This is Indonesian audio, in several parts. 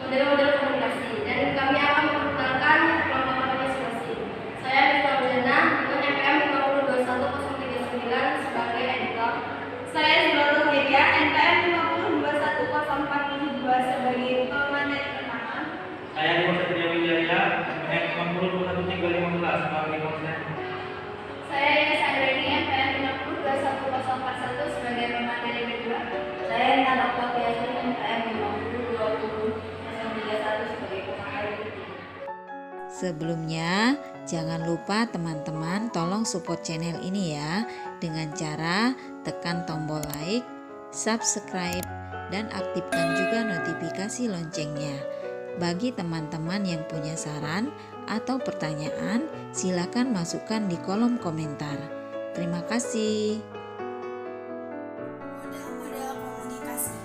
Model-model komunikasi, dan kami akan memperkenalkan kelompok masing-masing. Saya Rizka Bujana dengan NPM 5021039 sebagai editor. Saya Zulatul Media NPM 5021042 sebagai pemateri pertama. Saya Dimas Satria Wijaya NPM 5021315 sebagai konsen. Saya Ines Andreni NPM 5021041 sebagai pemateri kedua. Saya Nina Dr. Tiasri NPM 5020031 sebagai pemateri ketiga. Sebelumnya, jangan lupa teman-teman tolong support channel ini ya dengan cara tekan tombol like, subscribe, dan aktifkan juga notifikasi loncengnya. Bagi teman-teman yang punya saran atau pertanyaan, silakan masukkan di kolom komentar. Terima kasih. Model-model komunikasi.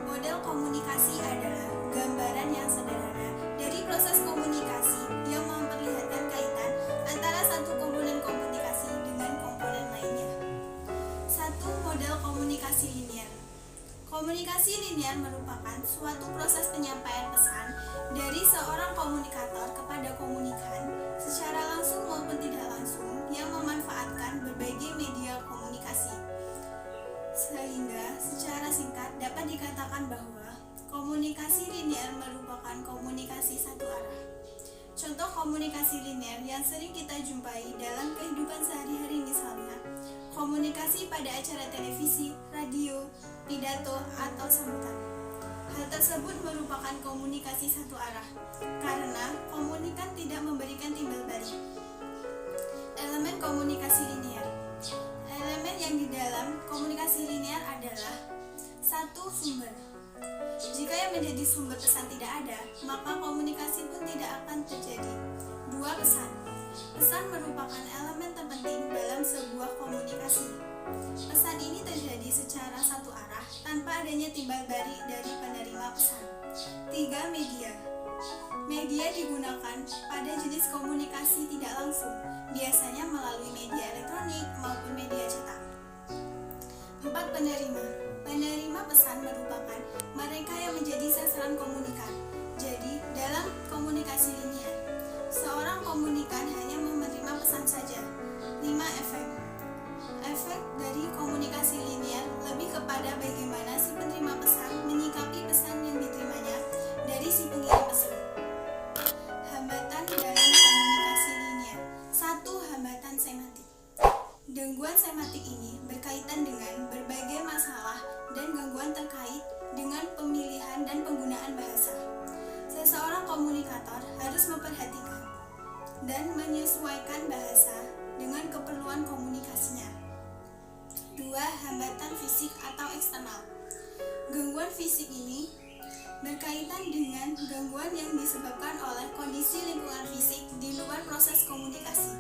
Model komunikasi adalah gambaran yang sederhana dari proses komunikasi yang memperlihatkan kaitan antara satu komponen komunikasi dengan komponen lainnya. 1. Model komunikasi linier. Komunikasi linier merupakan suatu proses penyampaian pesan dari seorang komunikator kepada komunikan secara langsung maupun tidak langsung yang memanfaatkan berbagai media komunikasi. Sehingga secara singkat dapat dikatakan bahwa komunikasi linier merupakan komunikasi satu arah. Contoh komunikasi linier yang sering kita jumpai dalam kehidupan sehari-hari misalnya komunikasi pada acara televisi, radio, pidato, atau sambutan. Hal tersebut merupakan komunikasi satu arah karena komunikan tidak memberikan timbal balik. Elemen komunikasi linier. Elemen yang di dalam komunikasi linier adalah 1. Sumber. Jika yang menjadi sumber pesan tidak ada, maka komunikasi pun tidak akan terjadi. 2. Pesan. Pesan merupakan elemen terpenting dalam sebuah komunikasi. Pesan ini terjadi secara satu arah tanpa adanya timbal balik dari penerima pesan. 3. Media. Media digunakan pada jenis komunikasi tidak langsung, biasanya melalui media elektronik maupun media cetak. 4. Penerima. Penerima pesan merupakan mereka yang menjadi sasaran komunikan. Jadi, dalam komunikasi linier, seorang komunikan hanya menerima pesan saja. 5. Efek. Efek dari komunikasi linier lebih kepada bagaimana si penerima pesan menyikapi pesan yang diterimanya dari si pengirim pesan. Hambatan dalam komunikasi linier. 1. Hambatan semantik. Gangguan semantik ini berkaitan dengan berbagai masalah dan gangguan terkait dengan pemilihan dan penggunaan bahasa. Seseorang komunikator harus memperhatikan dan menyesuaikan bahasa dengan keperluan komunikasinya. 2. Hambatan fisik atau eksternal. Gangguan fisik ini berkaitan dengan gangguan yang disebabkan oleh kondisi lingkungan fisik di luar proses komunikasi.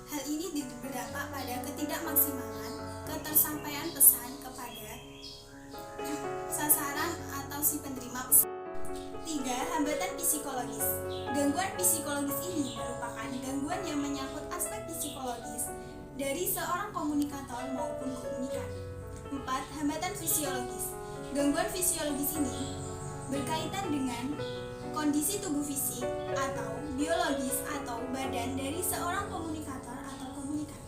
Hal ini berdampak pada ketidakmaksimalan ketersampaian pesan kepada sasaran atau si penerima pesan. 3. Hambatan psikologis. Gangguan psikologis ini merupakan gangguan yang menyangkut aspek psikologis dari seorang komunikator maupun komunikan. 4. Hambatan fisiologis. Gangguan fisiologis ini berkaitan dengan kondisi tubuh fisik atau biologis atau badan dari seorang komunikator atau komunikan.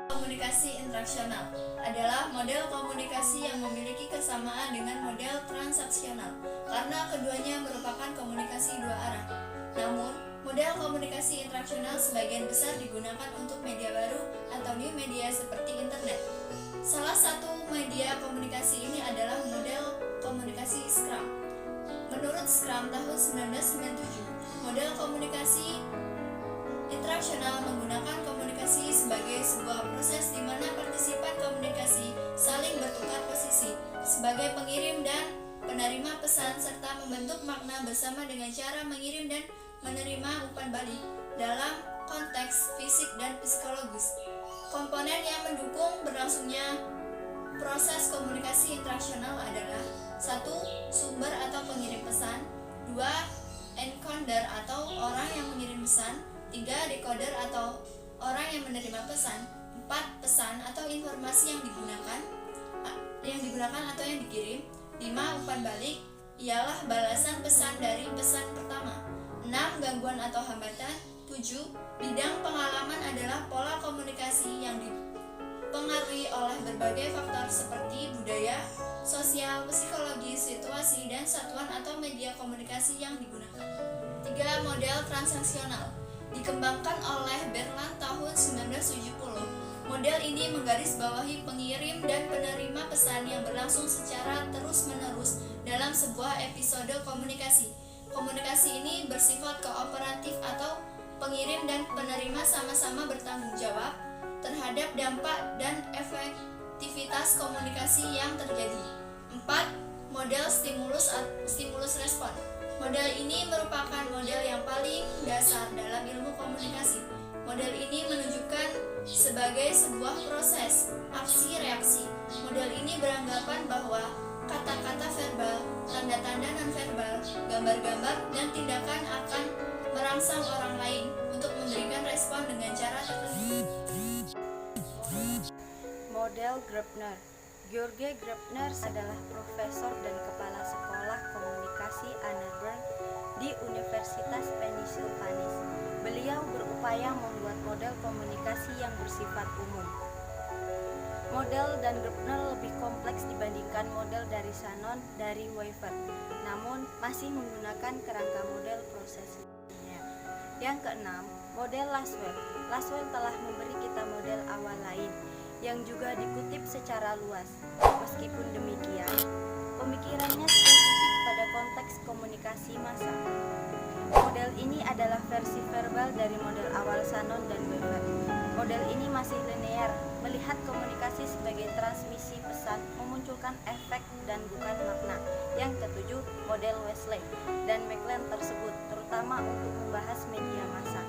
Komunikasi interaksional adalah model komunikasi yang memiliki kesamaan dengan model transaksional karena keduanya merupakan komunikasi dua arah. Namun, model komunikasi interaksional sebagian besar digunakan untuk media baru atau new media seperti internet. Salah satu media komunikasi ini adalah model komunikasi Scrum. Menurut Scrum tahun 1997, model komunikasi interaksional menggunakan komunikasi sebagai sebuah proses di mana partisipan komunikasi sebagai pengirim dan penerima pesan serta membentuk makna bersama dengan cara mengirim dan menerima umpan balik dalam konteks fisik dan psikologis. Komponen yang mendukung berlangsungnya proses komunikasi interaksional adalah 1. Sumber atau pengirim pesan, 2. Encoder atau orang yang mengirim pesan, 3. Decoder atau orang yang menerima pesan, 4. Pesan atau informasi yang digunakan atau yang dikirim, 5. Umpan balik ialah balasan pesan dari pesan pertama, 6. Gangguan atau hambatan, 7. Bidang pengalaman adalah pola komunikasi yang dipengaruhi oleh berbagai faktor seperti budaya, sosial, psikologi, situasi, dan satuan atau media komunikasi yang digunakan. 3. Model transaksional dikembangkan oleh Berland tahun 1970. Model ini menggarisbawahi pengirim dan penerima pesan yang berlangsung secara terus-menerus dalam sebuah episode komunikasi. Komunikasi ini bersifat kooperatif atau pengirim dan penerima sama-sama bertanggung jawab terhadap dampak dan efektivitas komunikasi yang terjadi. 4. Model stimulus respon. Model ini merupakan model yang paling dasar dalam ilmu komunikasi. Model ini menunjukkan sebagai sebuah proses aksi-reaksi. Model ini beranggapan bahwa kata-kata verbal, tanda-tanda non-verbal, gambar-gambar, dan tindakan akan merangsang orang lain untuk memberikan respon dengan cara tertentu. Model Graebner. George Graebner adalah profesor dan kepala sekolah komunikasi Anna Bern di Universitas Pennsylvania. Beliau berupaya membuat model komunikasi yang bersifat umum. Model dan Graebner lebih kompleks dibandingkan model dari Shannon dari Weaver, namun masih menggunakan kerangka model prosesnya. Yang keenam, model Laswell. Laswell telah memberi kita model awal lain yang juga dikutip secara luas. Meskipun demikian, pemikirannya spesifik pada konteks komunikasi massa. Model ini adalah versi verbal dari model awal Shannon dan Weaver. Model ini masih linear, melihat komunikasi sebagai transmisi pesan, memunculkan efek dan bukan makna. Yang ketujuh, model Wesley dan McLean tersebut, terutama untuk membahas media massa.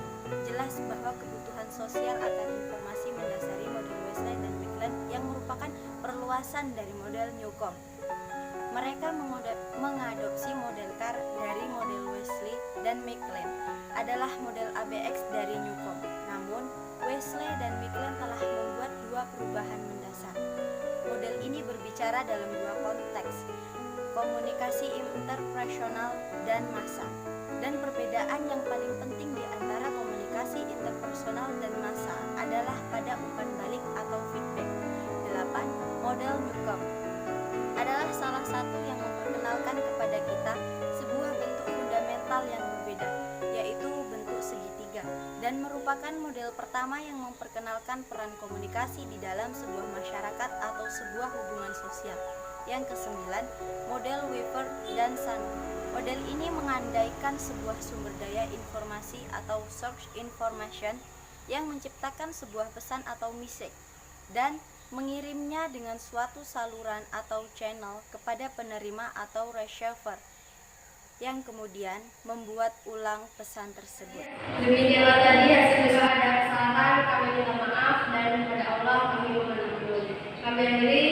Jelas bahwa kebutuhan sosial akan informasi mendasari model Wesley dan McLean yang merupakan perluasan dari model Newcomb. Mereka mengadopsi model Carr dari model Wesley dan McLean adalah model ABX dari Newcomb. Namun, Wesley dan McLean telah membuat dua perubahan mendasar. Model ini berbicara dalam dua konteks, komunikasi interpersonal dan massa. Dan perbedaan yang paling penting di antara komunikasi interpersonal dan massa adalah pada umpan balik atau feedback. 8. Model Newcomb adalah salah satu yang memperkenalkan kepada kita sebuah bentuk fundamental yang berbeda, yaitu bentuk segitiga, dan merupakan model pertama yang memperkenalkan peran komunikasi di dalam sebuah masyarakat atau sebuah hubungan sosial. Yang kesembilan, model Weaver dan Shannon. Model ini mengandaikan sebuah sumber daya informasi atau source information yang menciptakan sebuah pesan atau message dan mengirimnya dengan suatu saluran atau channel kepada penerima atau receiver yang kemudian membuat ulang pesan tersebut. Demikianlah tadi hasil usaha ada kesalahan, kami minta maaf dan kepada Allah kami mohon ampun. Kami akhiri